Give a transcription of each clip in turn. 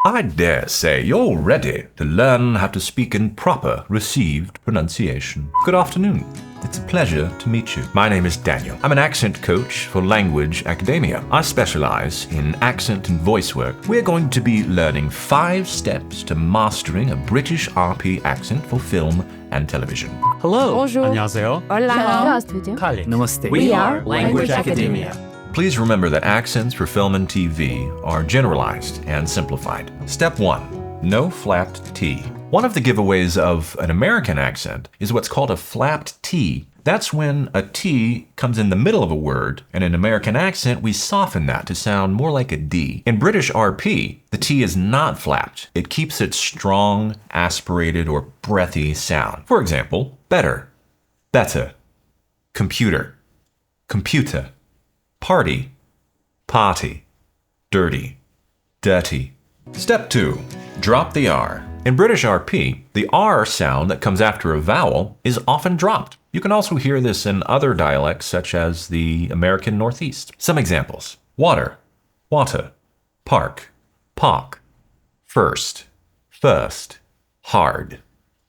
I dare say you're ready to learn how to speak in proper received pronunciation. Good afternoon. It's a pleasure to meet you. My name is Daniel. I'm an accent coach for Language Academia. I specialize in accent and voice work. We're going to be learning 5 steps to mastering a British RP accent for film and television. Hello. Bonjour. 안녕하세요. Hola. Здравствуйте. Kali. Namaste. We are Language Academia. Please remember that accents for film and TV are generalized and simplified. Step 1. No flapped T. One of the giveaways of an American accent is what's called a flapped T. That's when a T comes in the middle of a word, and in American accent, we soften that to sound more like a D. In British RP, the T is not flapped. It keeps its strong, aspirated, or breathy sound. For example, better, better, computer, computer, party, party, dirty, dirty. Step 2. Drop the R. In British RP, the R sound that comes after a vowel is often dropped. You can also hear this in other dialects such as the American Northeast. Some examples. Water, water, park, park, first, first, hard,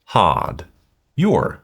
hard, your,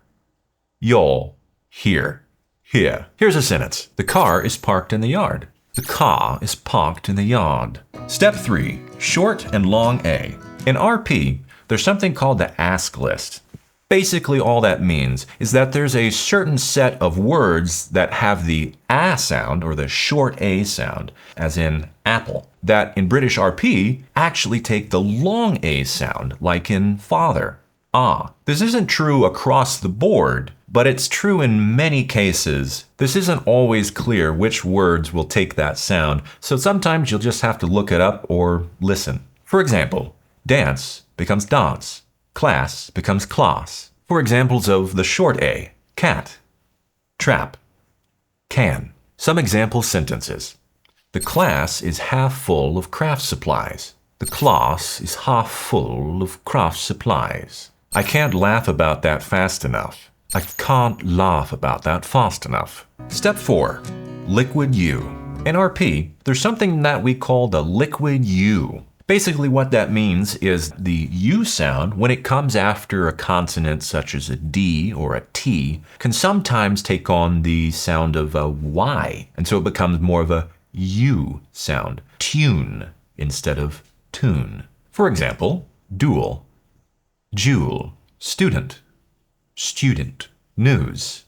here, here. Here's a sentence. The car is parked in the yard. The car is parked in the yard. Step 3. Short and long A. In RP, there's something called the ask list. Basically, all that means is that there's a certain set of words that have the A sound or the short A sound, as in apple, that in British RP actually take the long A sound, like in father, ah. This isn't true across the board, but it's true in many cases. This isn't always clear which words will take that sound, so sometimes you'll just have to look it up or listen. For example, dance becomes dance. Class becomes class. For examples of the short A, cat, trap, can. Some example sentences. The class is half full of craft supplies. The class is half full of craft supplies. I can't laugh about that fast enough. I can't laugh about that fast enough. Step 4. Liquid U. In RP, there's something that we call the liquid U. Basically what that means is the U sound, when it comes after a consonant such as a D or a T, can sometimes take on the sound of a Y, and so it becomes more of a U sound, tune instead of tune. For example, duel, jewel, student, student, news,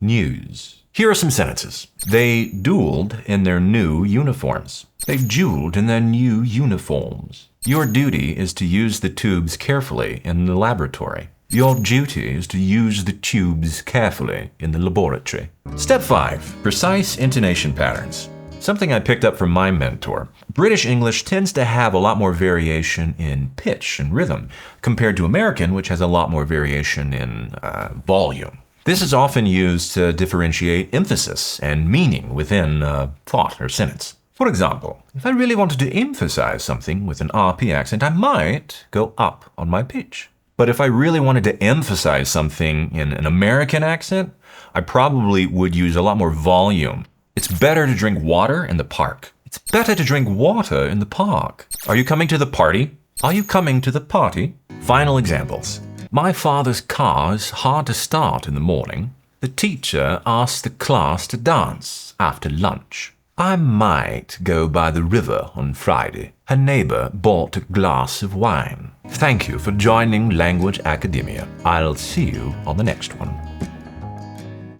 news. Here are some sentences. They dueled in their new uniforms. They dueled in their new uniforms. Your duty is to use the tubes carefully in the laboratory. Your duty is to use the tubes carefully in the laboratory. Step 5. Precise intonation patterns. Something I picked up from my mentor. British English tends to have a lot more variation in pitch and rhythm compared to American, which has a lot more variation in volume. This is often used to differentiate emphasis and meaning within a thought or sentence. For example, if I really wanted to emphasize something with an RP accent, I might go up on my pitch. But if I really wanted to emphasize something in an American accent, I probably would use a lot more volume. It's better to drink water in the park. It's better to drink water in the park. Are you coming to the party? Are you coming to the party? Final examples. My father's car is hard to start in the morning. The teacher asked the class to dance after lunch. I might go by the river on Friday. Her neighbor bought a glass of wine. Thank you for joining Language Academia. I'll see you on the next one.